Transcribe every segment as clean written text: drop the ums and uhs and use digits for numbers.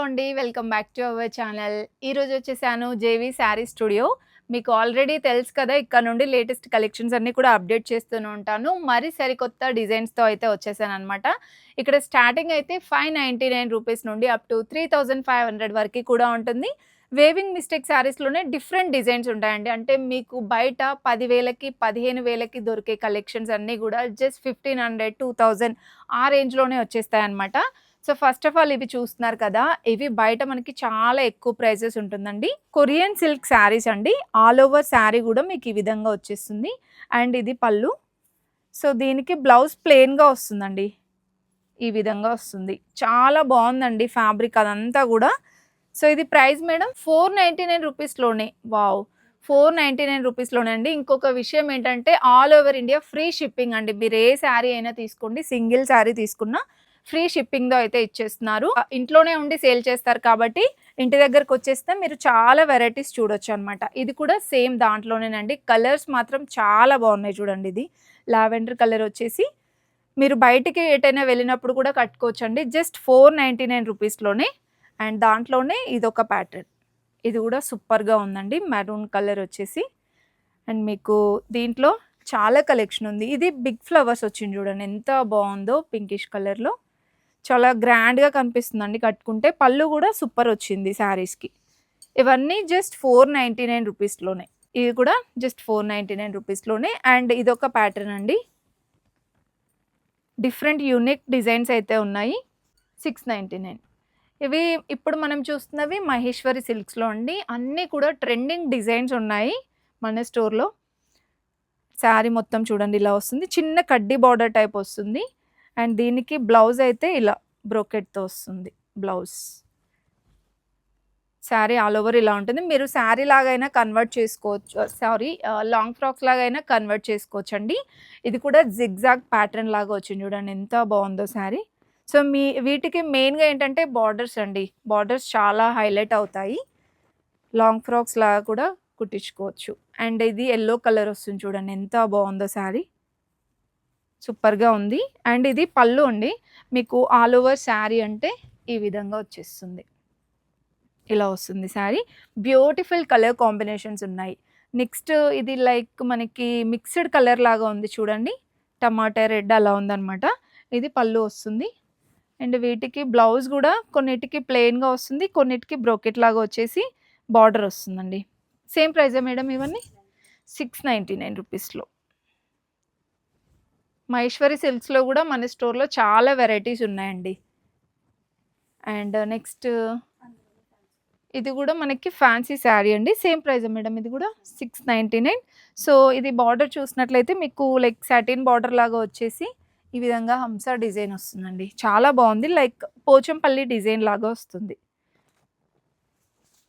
అండి. Welcome back to our channel. ఈరోజు వచ్చేసాను జేవీ శారీ స్టూడియో. మీకు ఆల్రెడీ తెలుసు కదా! ఇక్కడ నుండి లేటెస్ట్ కలెక్షన్స్ అన్నీ కూడా అప్డేట్ చేస్తూనే ఉంటాను. మరి సరికొత్త డిజైన్స్‌తో అయితే వచ్చేసాననమాట. ఇక్కడ స్టార్టింగ్ అయితే రూ. 599 నుండి అప్ టు 3500 వరకి కూడా ఉంటుంది. వేవింగ్ మిస్టేక్ శారీస్‌లోనే డిఫరెంట్ డిజైన్స్ ఉంటాయండి. అంటే మీకు బయట 10,000కి, 15,000కి దొరికే కలెక్షన్స్ అన్నీ కూడా జస్ట్ 1500, 2000 ఆ రేంజ్‌లోనే వచ్చేస్తాయన్నమాట. సో ఫస్ట్ ఆఫ్ ఆల్ ఇవి చూస్తున్నారు కదా! ఇవి బయట మనకి చాలా ఎక్కువ ప్రైజెస్ ఉంటుందండి. కొరియన్ సిల్క్ శారీస్ అండి. ఆల్ ఓవర్ శారీ గూడా మీకు ఈ విధంగా వచ్చేస్తుంది. అండ్ ఇది పళ్ళు. సో దీనికి బ్లౌజ్ ప్లెయిన్‌గా వస్తుందండి. ఈ విధంగా వస్తుంది. చాలా బావుందండి ఫ్యాబ్రిక్ అదంతా గూడా. సో ఇది ప్రైస్ మేడం రూ. 499 వావ్! రూ. 499 అండి. ఇంకొక విషయం ఏంటంటే all over India free shipping అండి. మీరు ఏ శారీ అయినా తీసుకోండి. సింగిల్ శారీ తీసుకున్నా ఫ్రీ షిప్పింగ్‌తో అయితే ఇచ్చేస్తున్నారు. ఇంట్లోనే ఉండి సేల్ చేస్తారు కాబట్టి ఇంటి దగ్గరకొచ్చేస్తే మీరు చాలా వెరైటీస్ చూడొచ్చనమాట. ఇది కూడా సేమ్ దాంట్లోనేనండి. కలర్స్ మాత్రం చాలా బాగున్నాయి చూడండి. ఇది లావెండర్ కలర్ వచ్చేసి మీరు బయటికి ఎటైనా వెళ్ళినప్పుడు కూడా కట్టుకోవచ్చండి. జస్ట్ రూ. 499 అండ్ దాంట్లోనే ఇదొక ప్యాటర్న్. ఇది కూడా సూపర్‌గా ఉందండి. మెరూన్ కలర్ వచ్చేసి అండ్ మీకు దీంట్లో చాలా కలెక్షన్ ఉంది. ఇది బిగ్ ఫ్లవర్స్ వచ్చింది చూడండి. ఎంత బాగుందో పింకిష్ కలర్‌లో. చాలా గ్రాండ్‌గా కనిపిస్తుందండి కట్టుకుంటే. పళ్ళు కూడా సూపర్ వచ్చింది శారీస్‌కి. ఇవన్నీ జస్ట్ రూ. 499 ఇది కూడా జస్ట్ రూ. 499 అండ్ ఇదొక ప్యాటర్న్ అండి. డిఫరెంట్ యూనిక్ డిజైన్స్ అయితే ఉన్నాయి. 699 ఇవి ఇప్పుడు మనం చూస్తున్నవి మహేశ్వరి సిల్క్స్‌లో అండి. అన్నీ కూడా ట్రెండింగ్ డిజైన్స్ ఉన్నాయి మన స్టోర్‌లో. శారీ మొత్తం చూడండి ఇలా వస్తుంది. చిన్న కడ్డీ బార్డర్ టైప్ వస్తుంది. అండ్ దీనికి బ్లౌజ్ అయితే ఇలా బ్రోకెట్‌తో వస్తుంది బ్లౌజ్. శారీ ఆల్ ఓవర్ ఇలా ఉంటుంది. మీరు శారీ లాగైనా కన్వర్ట్ చేసుకోవచ్చు. లాంగ్ ఫ్రాక్స్ లాగైనా కన్వర్ట్ చేసుకోవచ్చండి. ఇది కూడా జిగ్‌జాగ్ ప్యాటర్న్ లాగా వచ్చింది చూడండి. ఎంత బాగుందో శారీ. సో వీటికి మెయిన్‌గా ఏంటంటే బార్డర్స్ అండి. బార్డర్స్ చాలా హైలైట్ అవుతాయి. లాంగ్ ఫ్రాక్స్ లాగా కూడా కుట్టించుకోవచ్చు. అండ్ ఇది యెల్లో కలర్ వస్తుంది చూడండి. ఎంత బాగుందో శారీ. సూపర్‌గా ఉంది. అండ్ ఇది పళ్ళు అండి. మీకు ఆల్ ఓవర్ శారీ అంటే ఈ విధంగా వచ్చేస్తుంది. ఇలా వస్తుంది శారీ. బ్యూటిఫుల్ కలర్ కాంబినేషన్స్ ఉన్నాయి. నెక్స్ట్ ఇది లైక్ మనకి మిక్స్డ్ కలర్ లాగా ఉంది చూడండి. టమాటా రెడ్ అలా ఉందనమాట. ఇది పళ్ళు వస్తుంది. అండ్ వీటికి బ్లౌజ్ కూడా కొన్నిటికి ప్లెయిన్‌గా వస్తుంది. కొన్నిటికి బ్రోకెట్ లాగా వచ్చేసి బార్డర్ వస్తుందండి. సేమ్ ప్రైజా మేడం ఇవన్నీ? రూ. 699లో. మహేశ్వరి సిల్క్స్‌లో కూడా మన స్టోర్‌లో చాలా వెరైటీస్ ఉన్నాయండి. అండ్ నెక్స్ట్ ఇది కూడా మనకి ఫ్యాన్సీ శారీ అండి. సేమ్ ప్రైజా మేడం ఇది కూడా? 699. సో ఇది బార్డర్ చూసినట్లయితే మీకు లైక్ సాటిన్ బార్డర్ లాగా వచ్చేసి ఈ విధంగా హంస డిజైన్ వస్తుందండి. చాలా బాగుంది. లైక్ పోచంపల్లి డిజైన్ లాగా వస్తుంది.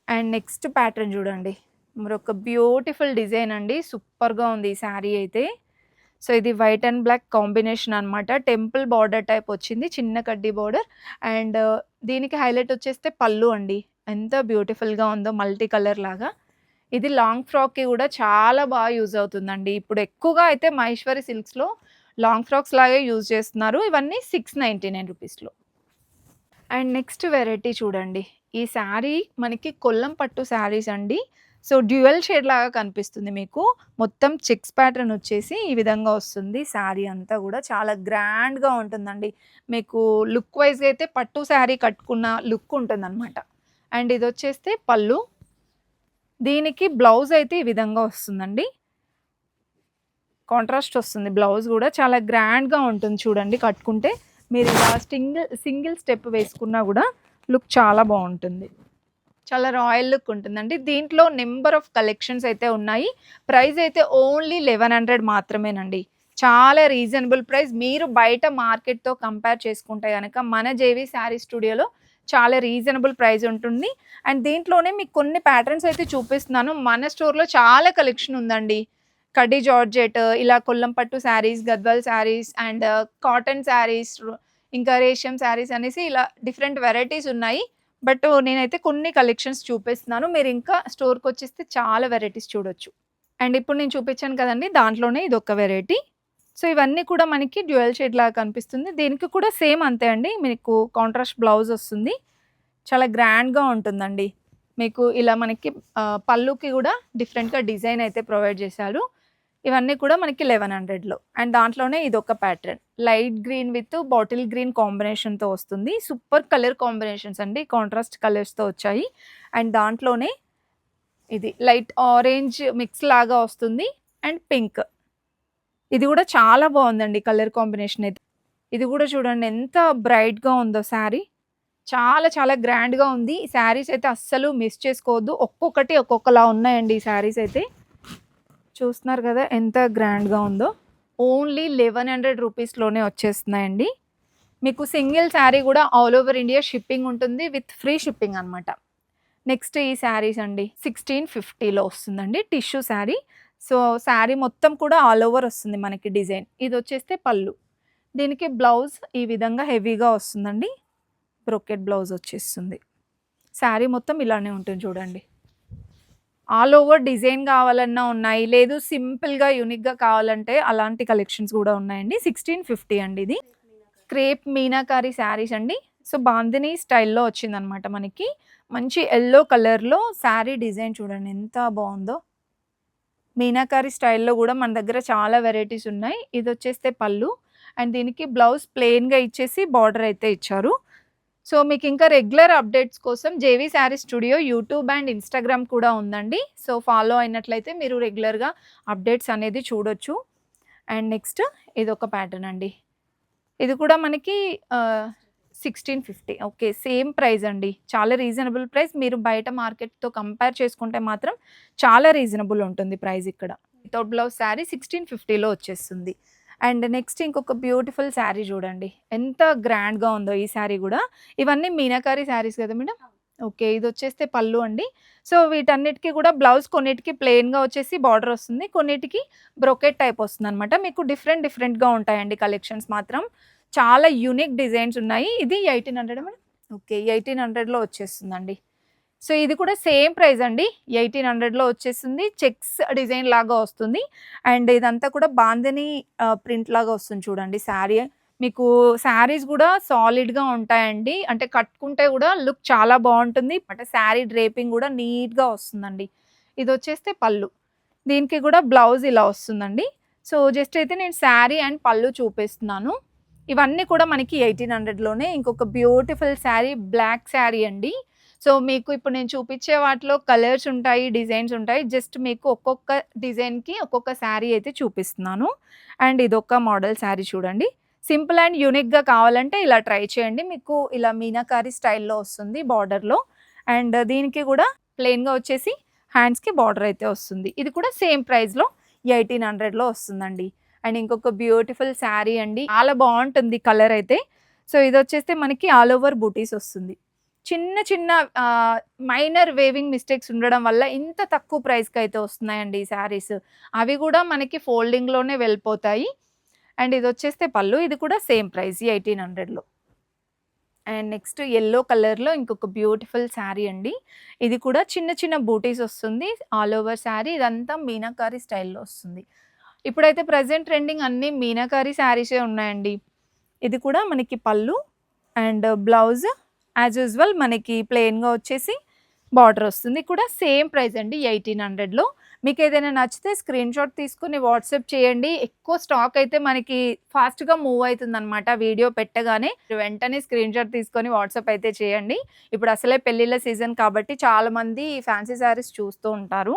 అండ్ నెక్స్ట్ ప్యాటర్న్ చూడండి. మరొక బ్యూటిఫుల్ డిజైన్ అండి. సూపర్‌గా ఉంది ఈ శారీ అయితే. సో ఇది వైట్ అండ్ బ్లాక్ కాంబినేషన్ అనమాట. టెంపుల్ బార్డర్ టైప్ వచ్చింది. చిన్న కడ్డీ బార్డర్. అండ్ దీనికి హైలైట్ వచ్చేస్తే పళ్ళు అండి. ఎంత బ్యూటిఫుల్‌గా ఉందో మల్టీ కలర్ లాగా. ఇది లాంగ్ ఫ్రాక్‌కి కూడా చాలా బాగా యూజ్ అవుతుందండి. ఇప్పుడు ఎక్కువగా అయితే మహేశ్వరి సిల్క్స్‌లో లాంగ్ ఫ్రాక్స్ లాగే యూజ్ చేస్తున్నారు. ఇవన్నీ రూ. 699లో. అండ్ నెక్స్ట్ వెరైటీ చూడండి. ఈ శారీ మనకి కొల్లం పట్టు శారీస్ అండి. సో డ్యూయల్ షేడ్ లాగా కనిపిస్తుంది మీకు. మొత్తం చెక్స్ ప్యాటర్న్ వచ్చేసి ఈ విధంగా వస్తుంది. శారీ అంతా కూడా చాలా గ్రాండ్‌గా ఉంటుందండి. మీకు లుక్ వైస్‌గా అయితే పట్టు శారీ కట్టుకున్న లుక్ ఉంటుందన్నమాట. అండ్ ఇది వచ్చేస్తే పళ్ళు. దీనికి బ్లౌజ్ అయితే ఈ విధంగా వస్తుందండి. కాంట్రాస్ట్ వస్తుంది బ్లౌజ్ కూడా. చాలా గ్రాండ్‌గా ఉంటుంది చూడండి కట్టుకుంటే. మీరు ఇలా సింగిల్ స్టెప్ వేసుకున్నా కూడా లుక్ చాలా బాగుంటుంది. చాలా రాయల్ లుక్ ఉంటుందండి. దీంట్లో నెంబర్ ఆఫ్ కలెక్షన్స్ అయితే ఉన్నాయి. ప్రైస్ అయితే ఓన్లీ 1100 మాత్రమేనండి. చాలా రీజనబుల్ ప్రైస్. మీరు బయట మార్కెట్‌తో కంపేర్ చేసుకుంటే గనక మన జేవీ శారీ స్టూడియోలో చాలా రీజనబుల్ ప్రైస్ ఉంటుంది. అండ్ దీంట్లోనే మీకు కొన్ని ప్యాటర్న్స్ అయితే చూపిస్తున్నాను. మన స్టోర్‌లో చాలా కలెక్షన్ ఉందండి. కడ్డీ జార్జెట్, ఇలా కొల్లం పట్టు శారీస్, గద్వాల్ శారీస్ అండ్ కాటన్ శారీస్, ఇంకా రేషం శారీస్ అనేసి ఇలా డిఫరెంట్ వెరైటీస్ ఉన్నాయి. బట్ నేనైతే కొన్ని కలెక్షన్స్ చూపిస్తున్నాను. మీరు ఇంకా స్టోర్‌కొచ్చేస్తే చాలా వెరైటీస్ చూడొచ్చు. అండ్ ఇప్పుడు నేను చూపించాను కదండీ! దాంట్లోనే ఇదొక వెరైటీ. సో ఇవన్నీ కూడా మనకి డ్యూయల్ షేడ్ లాగా కనిపిస్తుంది. దీనికి కూడా సేమ్ అంతే అండి. మీకు కాంట్రాస్ట్ బ్లౌజ్ వస్తుంది. చాలా గ్రాండ్‌గా ఉంటుందండి. మీకు ఇలా మనకి పళ్ళుకి గూడా డిఫరెంట్‌గా డిజైన్ అయితే ప్రొవైడ్ చేశారు. ఇవన్నీ కూడా మనకి 1100లో అండ్ దాంట్లోనే ఇదొక pattern. Light green with bottle green కాంబినేషన్‌తో వస్తుంది. సూపర్ కలర్ కాంబినేషన్స్ అండి. కాంట్రాస్ట్ కలర్స్‌తో వచ్చాయి. అండ్ దాంట్లోనే ఇది లైట్ ఆరెంజ్ మిక్స్ లాగా వస్తుంది. And pink. ఇది గూడా చాలా బావుందండి కలర్ కాంబినేషన్ అయితే. ఇది గూడా చూడండి ఎంత బ్రైట్‌గా ఉందో శారీ. చాలా చాలా గ్రాండ్‌గా ఉంది. ఈ శారీస్ అయితే అస్సలు మిస్ చేసుకోవద్దు. ఒక్కొక్కటి ఒక్కొక్కలా ఉన్నాయండి ఈ శారీస్ అయితే. చూస్తున్నారు గదా! ఎంత గ్రాండ్‌గా ఉందో. ఓన్లీ 1100 రూపీస్‌లోనే వచ్చేస్తున్నాయండి. మీకు సింగిల్ శారీ గూడా ఆల్ ఓవర్ ఇండియా షిప్పింగ్ ఉంటుంది. విత్ ఫ్రీ షిప్పింగ్ అనమాట. నెక్స్ట్ ఈ శారీస్ అండి. 1650లో వస్తుందండి. టిష్యూ శారీ. సో, శారీ మొత్తం కూడా ఆల్ ఓవర్ వస్తుంది మనకి డిజైన్. ఇదొచ్చేస్తే పళ్ళు. దీనికి బ్లౌజ్ ఈ విధంగా హెవీగా వస్తుందండి. బ్రొకెట్ బ్లౌజ్ వచ్చేస్తుంది. శారీ మొత్తం ఇలానే ఉంటుంది చూడండి. ఆల్ ఓవర్ డిజైన్ కావాలన్నా ఉన్నాయి. లేదు సింపుల్‌గా, యూనిక్‌గా కావాలంటే అలాంటి కలెక్షన్స్ గూడా ఉన్నాయండి. 1650 అండి ఇది. క్రేప్ మీనాకారి శారీస్ అండి. సో, బాందిని స్టైల్‌లో వచ్చిందనమాట మనకి. మంచి యెల్లో కలర్‌లో శారీ డిజైన్ చూడండి ఎంత బావుందో. మీనాకారి స్టైల్‌లో గూడా మన దగ్గర చాలా వెరైటీస్ ఉన్నాయి. ఇదొచ్చేస్తే పళ్ళు. అండ్ దీనికి బ్లౌజ్ ప్లెయిన్‌గా ఇచ్చేసి బార్డర్ అయితే ఇచ్చారు. సో, మీకింకా రెగ్యులర్ అప్డేట్స్ కోసం JV sari studio YouTube and Instagram కూడా ఉందండి. సో, ఫాలో అయినట్లయితే మీరు రెగ్యులర్‌గా అప్డేట్స్ అనేది చూడొచ్చు. అండ్ నెక్స్ట్ ఇదొక ప్యాటర్న్ అండి. ఇది కూడా మనకి 1650 ఓకే. సేమ్ ప్రైస్ అండి. చాలా రీజనబుల్ ప్రైస్. మీరు బయట మార్కెట్‌తో కంపేర్ చేసుకుంటే మాత్రం చాలా రీజనబుల్ ఉంటుంది ప్రైస్ ఇక్కడ. వితౌట్ బ్లౌజ్ శారీ 1650లో వచ్చేస్తుంది. అండ్ నెక్స్ట్ ఇంకొక బ్యూటిఫుల్ శారీ చూడండి. ఎంత గ్రాండ్‌గా ఉందో ఈ శారీ గూడా. ఇవన్నీ మీనాకారి శారీస్ కదా మేడం? ఓకే. ఇదొచ్చేస్తే పళ్ళు అండి. సో, వీటన్నిటికి కూడా బ్లౌజ్ కొన్నిటికి ప్లెయిన్‌గా వచ్చేసి బార్డర్ వస్తుంది. కొన్నిటికి బ్రొకెట్ టైప్ వస్తుందనమాట. మీకు డిఫరెంట్‌గా ఉంటాయండి కలెక్షన్స్ మాత్రం. చాలా యూనిక్ డిజైన్స్ ఉన్నాయి. ఇది 1800 మేడం? ఓకే. 1800లో వచ్చేస్తుందండి. సో, ఇది కూడా సేమ్ ప్రైస్ అండి. 1800లో వచ్చేస్తుంది. చెక్స్ డిజైన్ లాగా వస్తుంది. అండ్ ఇదంతా కూడా బాందిని ప్రింట్ లాగా వస్తుంది చూడండి శారీ. మీకు శారీస్ గూడా సాలిడ్‌గా ఉంటాయండి. అంటే కట్టుకుంటే గూడా లుక్ చాలా బావుంటుంది. అంటే శారీ డ్రేపింగ్ గూడా నీట్‌గా వస్తుందండి. ఇదొచ్చేస్తే పళ్ళు. దీనికి గూడా బ్లౌజ్ ఇలా వస్తుందండి. సో, జస్ట్ అయితే నేను శారీ అండ్ పళ్ళు చూపిస్తున్నాను. ఇవన్నీ కూడా మనకి 1800లోనే. ఇంకొక బ్యూటిఫుల్ శారీ బ్లాక్ శారీ అండి. సో, మీకు ఇప్పుడు నేను చూపించే వాటిలో కలర్స్ ఉంటాయి, డిజైన్స్ ఉంటాయి. జస్ట్ మీకు ఒక్కొక్క డిజైన్‌కి ఒక్కొక్క శారీ అయితే చూపిస్తున్నాను. అండ్ ఇదొక మోడల్ శారీ చూడండి. సింపుల్ అండ్ యూనిక్‌గా కావాలంటే ఇలా ట్రై చేయండి. మీకు ఇలా మీనాకారి స్టైల్‌లో వస్తుంది బార్డర్‌లో. అండ్ దీనికి కూడా ప్లెయిన్‌గా వచ్చేసి హ్యాండ్స్‌కి బార్డర్ అయితే వస్తుంది. ఇది కూడా సేమ్ ప్రైస్‌లో 1800లో వస్తుందండి. అండ్ ఇంకొక బ్యూటిఫుల్ శారీ అండి. చాలా బావుంటుంది కలర్ అయితే. సో, ఇదొచ్చేస్తే మనకి ఆల్ ఓవర్ బూటీస్ వస్తుంది. చిన్న చిన్న మైనర్ వేవింగ్ మిస్టేక్స్ ఉండడం వల్ల ఇంత తక్కువ ప్రైస్‌కయితే వస్తున్నాయండి ఈ శారీస్. అవి గూడా మనకి ఫోల్డింగ్‌లోనే వెళ్ళిపోతాయి. అండ్ ఇదొచ్చేస్తే పళ్ళు. ఇది కూడా సేమ్ ప్రైస్ 1800లో. అండ్ నెక్స్ట్ యెల్లో కలర్‌లో ఇంకొక బ్యూటిఫుల్ శారీ అండి. ఇది కూడా చిన్న చిన్న బూటీస్ వస్తుంది. ఆల్ ఓవర్ శారీ ఇదంతా మీనాకారి స్టైల్‌లో వస్తుంది. ఇప్పుడైతే ప్రెజెంట్ ట్రెండింగ్ అన్నీ మీనాకారి శారీసే ఉన్నాయండి. ఇది కూడా మనకి పళ్ళు అండ్ బ్లౌజ్ యాజ్ యూజువల్ మనకి ప్లెయిన్‌గా వచ్చేసి బార్డర్ వస్తుంది. ఇది కూడా సేమ్ ప్రైస్ అండి 1800లో. మీకేదైనా నచ్చితే స్క్రీన్‌షాట్ తీసుకొని వాట్సాప్ చేయండి. ఎక్కువ స్టాక్ అయితే మనకి ఫాస్ట్‌గా మూవ్ అయితుందనమాట వీడియో పెట్టగానే. వెంటనే స్క్రీన్‌షాట్ తీసుకొని వాట్సాప్ అయితే చేయండి. ఇప్పుడు అసలే పెళ్ళిళ్ళ సీజన్ కాబట్టి చాలామంది ఫ్యాన్సీ శారీస్ చూస్తూ ఉంటారు.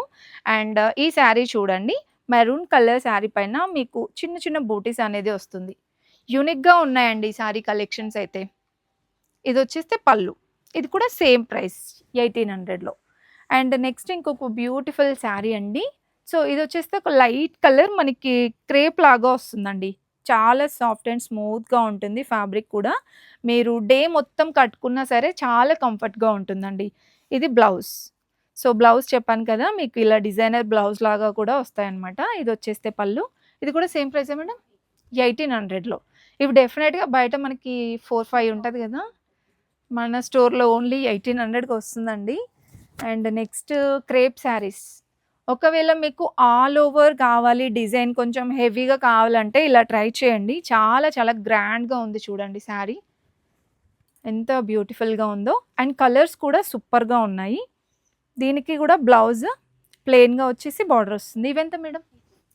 అండ్ ఈ శారీ చూడండి. మెరూన్ కలర్ శారీ పైన మీకు చిన్న చిన్న బూటీస్ అనేది వస్తుంది. యూనిక్‌గా ఉన్నాయండి ఈ శారీ కలెక్షన్స్ అయితే. ఇదొచ్చేస్తే పళ్ళు. ఇది కూడా సేమ్ ప్రైస్ 1800లో. అండ్ నెక్స్ట్ ఇంకొక బ్యూటిఫుల్ శారీ అండి. సో, ఇదొచ్చేస్తే ఒక లైట్ కలర్ మనకి క్రేప్ లాగా వస్తుందండి. చాలా సాఫ్ట్ అండ్ స్మూత్‌గా ఉంటుంది ఫ్యాబ్రిక్ కూడా. మీరు డే మొత్తం కట్టుకున్నా సరే చాలా కంఫర్ట్‌గా ఉంటుందండి. ఇది బ్లౌజ్. సో, బ్లౌజ్ చెప్పాను కదా! మీకు ఇలా డిజైనర్ బ్లౌజ్ లాగా కూడా వస్తాయన్నమాట. ఇదొచ్చేస్తే పళ్ళు. ఇది కూడా సేమ్ ప్రైసా మేడం? 1800లో. ఇవి డెఫినెట్‌గా బయట మనకి 4, 5 ఉంటది గదా! మన స్టోర్‌లో ఓన్లీ 1800కి వస్తుందండి. And next crepe saris. ఒకవేళ మీకు ఆల్ ఓవర్ కావాలి డిజైన్ కొంచెం హెవీగా కావాలంటే ఇలా ట్రై చేయండి. చాలా చాలా గ్రాండ్‌గా ఉంది చూడండి శారీ. ఎంత బ్యూటిఫుల్‌గా ఉందో. అండ్ కలర్స్ కూడా సూపర్‌గా ఉన్నాయి. దీనికి కూడా బ్లౌజ్ ప్లెయిన్‌గా వచ్చేసి బార్డర్ వస్తుంది. ఇవెంత మేడం?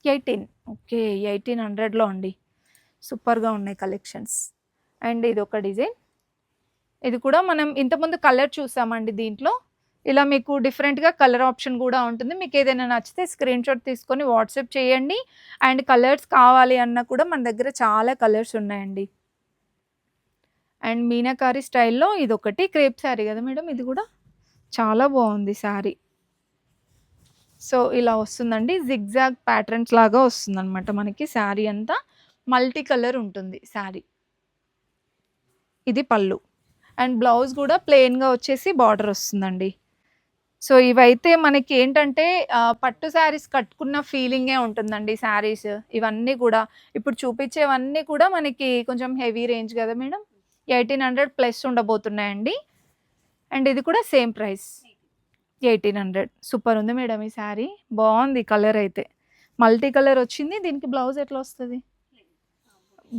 18. ఓకే. 1800లో అండి. సూపర్‌గా ఉన్నాయి కలెక్షన్స్. అండ్ ఇదొక డిజైన్. ఇది కూడా మనం ఇంతకుముందు కలర్ చూసామండి దీంట్లో. ఇలా మీకు డిఫరెంట్‌గా కలర్ ఆప్షన్ కూడా ఉంటుంది. మీకేదైనా నచ్చితే స్క్రీన్‌షాట్ తీసుకొని వాట్సాప్ చేయండి. అండ్ కలర్స్ కావాలి అన్నా కూడా మన దగ్గర చాలా కలర్స్ ఉన్నాయండి. అండ్ మీనాకారి స్టైల్‌లో ఇదొకటి క్రేప్ శారీ కదా మేడం ఇది కూడా. చాలా బాగుంది శారీ. సో, ఇలా వస్తుందండి. జిగ్‌జాగ్ ప్యాటర్న్స్ లాగా వస్తుందనమాట మనకి శారీ అంతా. మల్టీ కలర్ ఉంటుంది శారీ. ఇది పళ్ళు. అండ్ బ్లౌజ్ కూడా ప్లెయిన్‌గా వచ్చేసి బార్డర్ వస్తుందండి. సో, ఇవైతే మనకి ఏంటంటే పట్టు శారీస్ కట్టుకున్న ఫీలింగే ఉంటుందండి శారీస్. ఇవన్నీ కూడా ఇప్పుడు చూపించేవన్నీ కూడా మనకి కొంచెం హెవీ రేంజ్ కదా మేడం. 1800 ప్లస్ ఉండబోతున్నాయండి. అండ్ ఇది కూడా సేమ్ ప్రైస్. 1800. సూపర్ ఉంది మేడం ఈ శారీ. బాగుంది కలర్ అయితే. మల్టీ కలర్ వచ్చింది. దీనికి బ్లౌజ్ ఎట్లా వస్తది?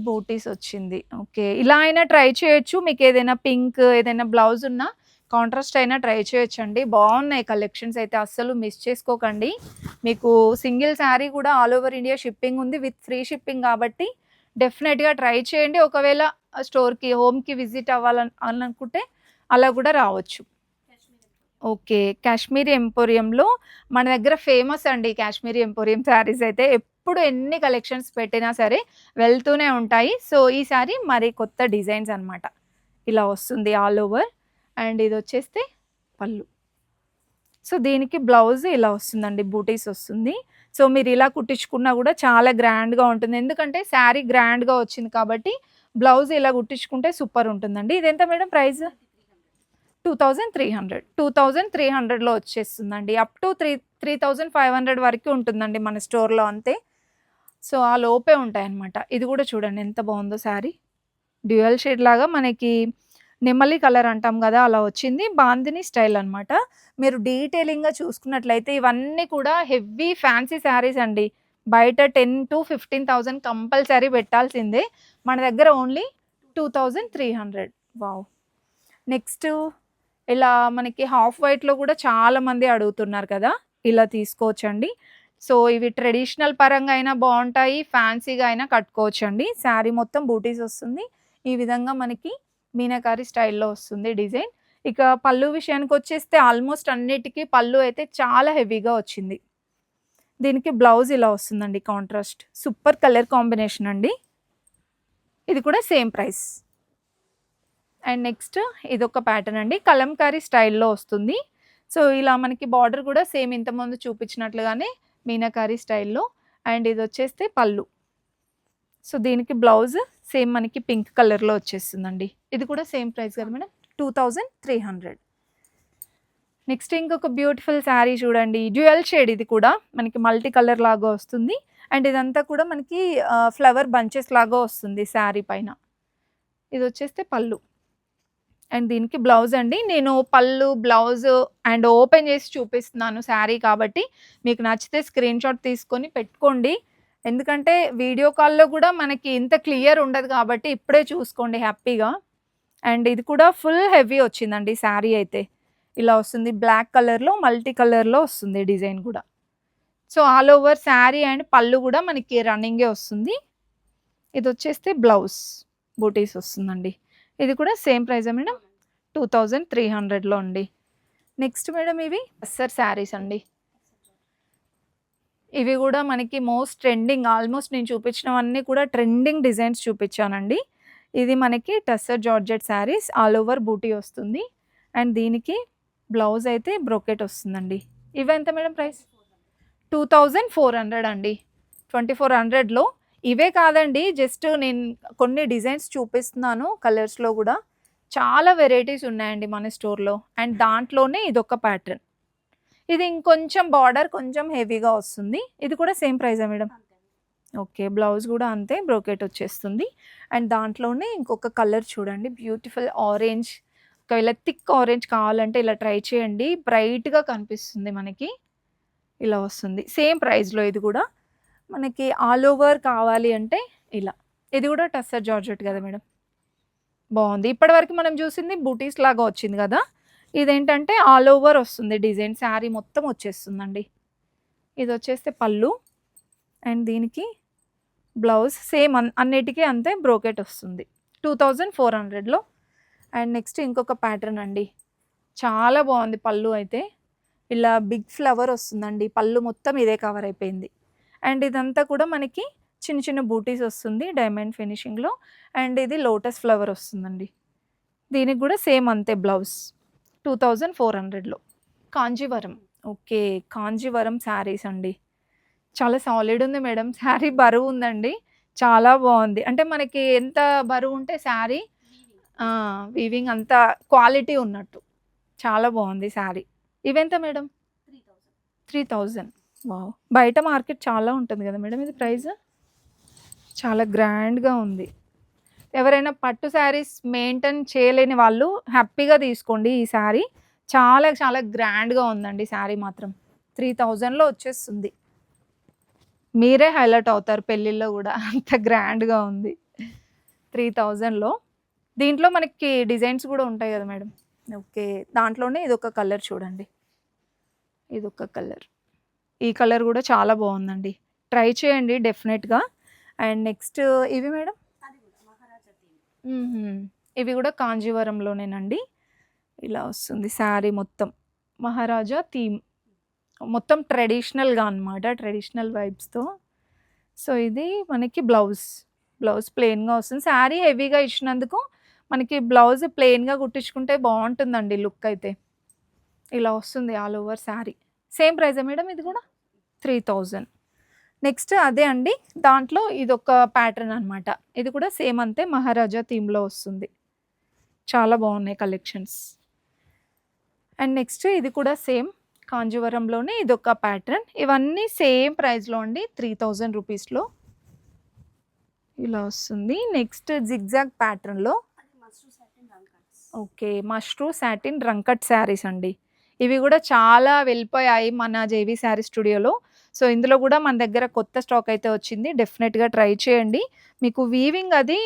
బూటీస్ వచ్చింది. ఓకే. ఇలా అయినా ట్రై చేయొచ్చు. మీకేదైనా పింక్ ఏదైనా బ్లౌజ్ ఉన్నా కాంట్రాస్ట్ అయినా ట్రై చేయొచ్చండి. బాగున్నాయి కలెక్షన్స్ అయితే అస్సలు మిస్ చేసుకోకండి. మీకు సింగిల్ శారీ కూడా ఆల్ ఓవర్ ఇండియా షిప్పింగ్ ఉంది. విత్ ఫ్రీ షిప్పింగ్ కాబట్టి డెఫినెట్‌గా ట్రై చేయండి. ఒకవేళ స్టోర్‌కి, హోమ్‌కి విజిట్ అనుకుంటే అలా కూడా రావచ్చు. ఓకే. కాశ్మీరీ ఎంపోరియంలో మన దగ్గర ఫేమస్ అండి కాశ్మీరీ ఎంపోరియం శారీస్ అయితే. ఎప్పుడు ఎన్ని కలెక్షన్స్ పెట్టినా సరే వెళ్తూనే ఉంటాయి. సో, ఈ సారి మరి కొత్త డిజైన్స్ అనమాట. ఇలా వస్తుంది ఆల్ ఓవర్. అండ్ ఇదొచ్చేస్తే పళ్ళు. సో, దీనికి బ్లౌజ్ ఇలా వస్తుందండి. బూటీస్ వస్తుంది. సో, మీరు ఇలా కుట్టించుకున్నా కూడా చాలా గ్రాండ్‌గా ఉంటుంది. ఎందుకంటే శారీ గ్రాండ్‌గా వచ్చింది కాబట్టి బ్లౌజ్ ఇలా కుట్టించుకుంటే సూపర్ ఉంటుందండి. ఇదెంత మేడం ప్రైస్? 2300. 2300లో వచ్చేస్తుందండి. అప్ టు 3500 వరకు ఉంటుందండి మన స్టోర్‌లో అంతే. సో, ఆ లోపే ఉంటాయన్నమాట. ఇది కూడా చూడండి ఎంత బాగుందో శారీ. డ్యూయల్ షేడ్ లాగా మనకి నెమలి కలర్ అంటాం గదా! అలా వచ్చింది. బాందిని స్టైల్ అనమాట. మీరు డీటెయిలింగ్‌గా చూసుకున్నట్లయితే ఇవన్నీ కూడా హెవీ ఫ్యాన్సీ శారీస్ అండి. బయట 10,000-15,000 కంపల్సరీ పెట్టాల్సిందే. మన దగ్గర ఓన్లీ 2300. వావ్! నెక్స్ట్ ఇలా మనకి హాఫ్ వైట్‌లో కూడా చాలామంది అడుగుతున్నారు కదా! ఇలా తీసుకోవచ్చండి. సో, ఇవి ట్రెడిషనల్ పరంగా అయినా బావుంటాయి. ఫ్యాన్సీగా అయినా కట్టుకోవచ్చండి. శారీ మొత్తం బూటీస్ వస్తుంది. ఈ విధంగా మనకి మీనాకారి స్టైల్‌లో వస్తుంది డిజైన్. ఇక పళ్ళు విషయానికొచ్చేస్తే ఆల్మోస్ట్ అన్నిటికి పళ్ళు అయితే చాలా హెవీగా వచ్చింది. దీనికి బ్లౌజ్ ఇలా వస్తుందండి కాంట్రాస్ట్. సూపర్ కలర్ కాంబినేషన్ అండి. ఇది కూడా సేమ్ ప్రైస్. అండ్ నెక్స్ట్ ఇదొక ప్యాటర్న్ అండి. కలంకారీ స్టైల్‌లో వస్తుంది. సో, ఇలా మనకి బార్డర్ కూడా సేమ్ ఇంతకుముందు చూపించినట్లుగానే మీనాకారి స్టైల్‌లో. అండ్ ఇదొచ్చేస్తే పళ్ళు. సో, దీనికి బ్లౌజ్ సేమ్ మనకి పింక్ కలర్‌లో వచ్చేస్తుందండి. ఇది కూడా సేమ్ ప్రైస్ కదా మేడం. 2300. నెక్స్ట్ ఇంకొక బ్యూటిఫుల్ శారీ చూడండి. డ్యూయల్ షేడ్ ఇది కూడా. మనకి మల్టీ కలర్ లాగా వస్తుంది. అండ్ ఇదంతా కూడా మనకి ఫ్లవర్ బంచెస్ లాగా వస్తుంది శారీ పైన. ఇదొచ్చేస్తే పళ్ళు. అండ్ దీనికి బ్లౌజ్ అండి. నేను పళ్ళు, బ్లౌజ్ అండ్ ఓపెన్ చేసి చూపిస్తున్నాను శారీ కాబట్టి, మీకు నచ్చితే స్క్రీన్‌షాట్ తీసుకొని పెట్టుకోండి. ఎందుకంటే వీడియో కాల్‌లో కూడా మనకి ఇంత క్లియర్ ఉండదు కాబట్టి ఇప్పుడే చూసుకోండి హ్యాపీగా. అండ్ ఇది కూడా ఫుల్ హెవీ వచ్చిందండి శారీ అయితే. ఇలా వస్తుంది బ్లాక్ కలర్‌లో, మల్టీ కలర్‌లో వస్తుంది డిజైన్ కూడా. So, all over sari and పళ్ళు కూడా మనకి రన్నింగే వస్తుంది. ఇదొచ్చేస్తే బ్లౌజ్. బూటీస్ వస్తుందండి. ఇది కూడా సేమ్ ప్రైజా మేడం? 2300లో అండి. నెక్స్ట్ మేడం ఇవి టస్సర్ శారీస్ అండి. ఇవి కూడా మనకి మోస్ట్ ట్రెండింగ్ ఆల్మోస్ట్ నేను చూపించినవన్నీ కూడా ట్రెండింగ్ డిజైన్స్ చూపించానండి. ఇది మనకి tussar georgette saris all over బూటీ వస్తుంది. అండ్ దీనికి బ్లౌజ్ అయితే బ్రోకెట్ వస్తుందండి. ఇవెంత మేడం ప్రైస్? 2400 అండి. 2400లో ఇవే కాదండి. జస్ట్ నేను కొన్ని డిజైన్స్ చూపిస్తున్నాను కలర్స్‌లో కూడా. చాలా వెరైటీస్ ఉన్నాయండి మన స్టోర్‌లో. అండ్ దాంట్లోనే ఇదొక ప్యాటర్న్. ఇది ఇంకొంచెం బార్డర్ కొంచెం హెవీగా వస్తుంది. ఇది కూడా సేమ్ ప్రైజా మేడం? ఓకే. బ్లౌజ్ కూడా అంతే బ్రోకెట్ వచ్చేస్తుంది. అండ్ దాంట్లోనే ఇంకొక కలర్ చూడండి బ్యూటిఫుల్ ఆరెంజ్. ఒకవేళ థిక్ ఆరెంజ్ కావాలంటే ఇలా ట్రై చేయండి. బ్రైట్‌గా కనిపిస్తుంది మనకి. ఇలా వస్తుంది. సేమ్ ప్రైస్‌లో ఇది కూడా. మనకి ఆల్ ఓవర్ కావాలి అంటే ఇలా. ఇది కూడా టస్సర్ జార్జెట్ కదా మేడం. బావుంది. ఇప్పటివరకు మనం చూసింది బూటీస్ లాగా వచ్చింది గదా! ఇదేంటంటే ఆల్ ఓవర్ వస్తుంది డిజైన్. శారీ మొత్తం వచ్చేస్తుందండి. ఇదొచ్చేస్తే పళ్ళు అండ్ దీనికి బ్లౌజ్ సేమ్ అన్నిటికి అంతే బ్రోకెట్ వస్తుంది. 2400లో. అండ్ నెక్స్ట్ ఇంకొక ప్యాటర్న్ అండి. చాలా బావుంది పళ్ళు అయితే. ఇలా బిగ్ ఫ్లవర్ వస్తుందండి. పళ్ళు మొత్తం ఇదే కవర్ అయిపోయింది. అండ్ ఇదంతా కూడా మనకి చిన్న చిన్న బూటీస్ వస్తుంది డైమండ్ ఫినిషింగ్‌లో. అండ్ ఇది లోటస్ ఫ్లవర్ వస్తుందండి. దీనికి గూడా సేమ్ అంతే బ్లౌజ్. 2400లో. కాంజీవరం. ఓకే. కాంజీవరం శారీస్ అండి. చాలా సాలిడ్ ఉంది మేడం. శారీ బరువుందండి. చాలా బావుంది. అంటే మనకి ఎంత బరువుంటే శారీ ఆ! వీవింగ్ అంత క్వాలిటీ ఉన్నట్టు. చాలా బావుంది శారీ. ఇవెంత మేడం? 3000. వావ్! బయట మార్కెట్ చాలా ఉంటుంది గదా మేడం ఇది ప్రైస్? చాలా గ్రాండ్‌గా ఉంది. ఎవరైనా పట్టు శారీస్ మెయింటైన్ చేయలేని వాళ్ళు హ్యాపీగా తీసుకోండి ఈ శారీ. చాలా చాలా గ్రాండ్‌గా ఉందండి శారీ మాత్రం. 3000లో వచ్చేస్తుంది. మీరే హైలైట్ అవుతారు పెళ్ళిల్లో గూడా. అంత గ్రాండ్‌గా ఉంది. 3000లో. దీంట్లో మనకి డిజైన్స్ గూడా ఉంటాయి గదా మేడం. ఓకే. దాంట్లోనే ఇదొక కలర్ చూడండి. ఇదొక కలర్. ఈ కలర్ గూడా చాలా బావుందండి. ట్రై చేయండి డెఫినెట్‌గా. అండ్ నెక్స్ట్ ఇవి మేడం? హుహు. ఇవి గూడా కాంజీవరంలోనేనండి. ఇలా వస్తుంది శారీ మొత్తం. మహారాజా థీమ్. మొత్తం ట్రెడిషనల్‌గా అనమాట. ట్రెడిషనల్ వైబ్స్‌తో. సో, ఇది మనకి బ్లౌజ్. బ్లౌజ్ ప్లెయిన్‌గా వస్తుంది. శారీ హెవీగా ఇచ్చినందుకు మనకి బ్లౌజ్ ప్లెయిన్‌గా కుట్టించుకుంటే బావుంటుందండి లుక్ అయితే. ఇలా వస్తుంది ఆల్ ఓవర్ శారీ. సేమ్ ప్రైజా మేడం ఇది గూడా? 3000. నెక్స్ట్ అదే అండి. దాంట్లో ఇదొక ప్యాటర్న్ అనమాట. ఇది కూడా సేమ్ అంతే మహారాజా థీమ్‌లో వస్తుంది. చాలా బావున్నాయి కలెక్షన్స్. అండ్ నెక్స్ట్ ఇది కూడా సేమ్ కాంజీవరంలోనే ఇదొక ప్యాటర్న్. ఇవన్నీ సేమ్ ప్రైస్‌లో అండి. 3000 రూపీస్‌లో ఇలా వస్తుంది. నెక్స్ట్ జిగ్‌జాగ్ ప్యాటర్న్‌లో ఓకే. మష్రూ సాటిన్ రంకట్ శారీస్ అండి. ఇవి గూడా చాలా వెళ్ళిపోయాయి మన జేవీ శారీ స్టూడియోలో. సో, ఇందులో గూడా మన దగ్గర కొత్త స్టాక్ అయితే వచ్చింది. డెఫినెట్‌గా ట్రై చేయండి. మీకు వీవింగ్ అది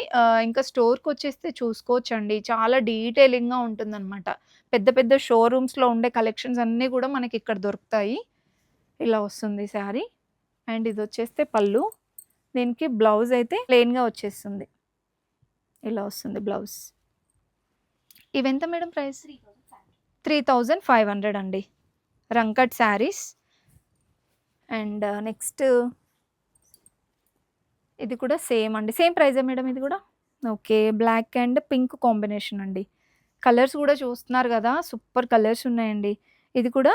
ఇంకా స్టోర్‌కొచ్చేస్తే చూసుకోవచ్చండి. చాలా డీటెయిలింగ్‌గా ఉంటుందనమాట. పెద్ద పెద్ద షోరూమ్స్‌లో ఉండే కలెక్షన్స్ అన్నీ గూడా మనకిక్కడ దొరుకుతాయి. ఇలా వస్తుంది శారీ. అండ్ ఇదొచ్చేస్తే పళ్ళు. దీనికి బ్లౌజ్ అయితే ప్లెయిన్‌గా వచ్చేస్తుంది. ఇలా వస్తుంది బ్లౌజ్. ఇవెంత madam price? 3500 అండి. రంకట్ శారీస్. అండ్ నెక్స్ట్ ఇది కూడా సేమ్ అండి. సేమ్ ప్రైజా మేడం ఇది గూడా? Okay. Black and pink combination అండి. కలర్స్ గూడా చూస్తున్నారు గదా! సూపర్ కలర్స్ ఉన్నాయండి. ఇది కూడా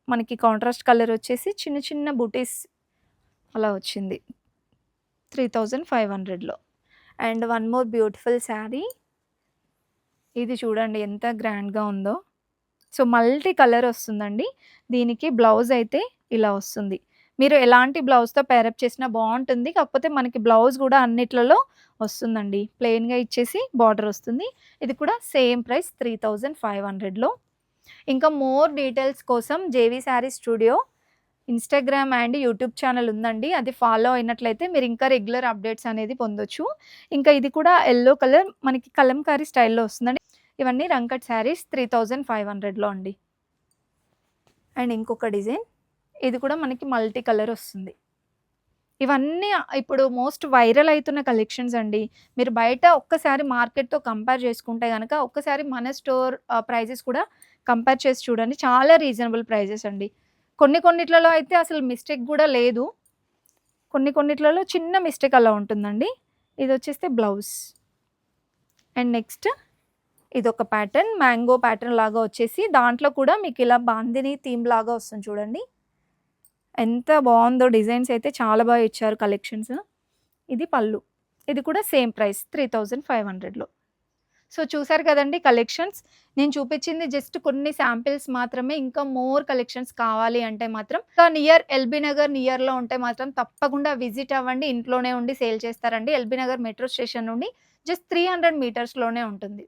మనకి కాంట్రాస్ట్ కలర్ వచ్చేసి చిన్న చిన్న బూటీస్ అలా వచ్చింది. 3500లో. And one more beautiful sari. ఇది చూడండి ఎంత గ్రాండ్‌గా ఉందో. సో, మల్టీ కలర్ వస్తుందండి. దీనికి బ్లౌజ్ అయితే ఇలా వస్తుంది. మీరు ఎలాంటి బ్లౌజ్‌తో పేరప్ చేసినా బావుంటుంది. కాకపోతే మనకి బ్లౌజ్ గూడా అన్నిట్లలో వస్తుందండి. ప్లెయిన్‌గా ఇచ్చేసి బార్డర్ వస్తుంది. ఇది కూడా సేమ్ ప్రైస్ 3500లో. ఇంకా మోర్ డీటెయిల్స్ కోసం JV sari studio Instagram and YouTube channel ఉందండి. అది ఫాలో అయినట్లయితే మీరు ఇంకా రెగ్యులర్ అప్డేట్స్ అనేది పొందొచ్చు. ఇంకా ఇది కూడా యెల్లో కలర్ మనకి కలంకారీ స్టైల్‌లో వస్తుందండి. ఇవన్నీ రంకట్ శారీస్ 3500లో అండి. అండ్ ఇంకొక డిజైన్. ఇది కూడా మనకి మల్టీ కలర్ వస్తుంది. ఇవన్నీ ఇప్పుడు మోస్ట్ వైరల్ అయితున్న కలెక్షన్స్ అండి. మీరు బయట ఒక్కసారి మార్కెట్‌తో కంపేర్ చేసుకుంటే గనక ఒక్కసారి మన స్టోర్ ప్రైజెస్ కూడా కంపేర్ చేసి చూడండి. చాలా రీజనబుల్ ప్రైజెస్ అండి. కొన్నిట్లలో అయితే అసలు మిస్టేక్ గూడా లేదు. కొన్నిట్లలో చిన్న మిస్టేక్ అలా ఉంటుందండి. ఇదొచ్చేస్తే బ్లౌజ్. అండ్ నెక్స్ట్ ఇదొక ప్యాటర్న్. మ్యాంగో ప్యాటర్న్ లాగా వచ్చేసి దాంట్లో కూడా మీకిలా బాందిని థీమ్ లాగా వస్తుంది చూడండి. ఎంత బావుందో డిజైన్స్ అయితే చాలా బాగా ఇచ్చారు కలెక్షన్స్. ఇది పళ్ళు. ఇది కూడా సేమ్ ప్రైస్ 3500లో. సో, చూసారు కదండీ కలెక్షన్స్. నేను చూపించింది జస్ట్ కొన్ని శాంపిల్స్ మాత్రమే. ఇంకా మోర్ కలెక్షన్స్ కావాలి అంటే మాత్రం ఇంకా నియర్ ఎల్బీ నగర్ నియర్‌లో ఉంటే మాత్రం తప్పకుండా విజిట్ అవ్వండి. ఇంట్లోనే ఉండి సేల్ చేస్తారండి. ఎల్బీ నగర్ మెట్రో స్టేషన్ నుండి జస్ట్ 300 మీటర్స్‌లోనే ఉంటుంది.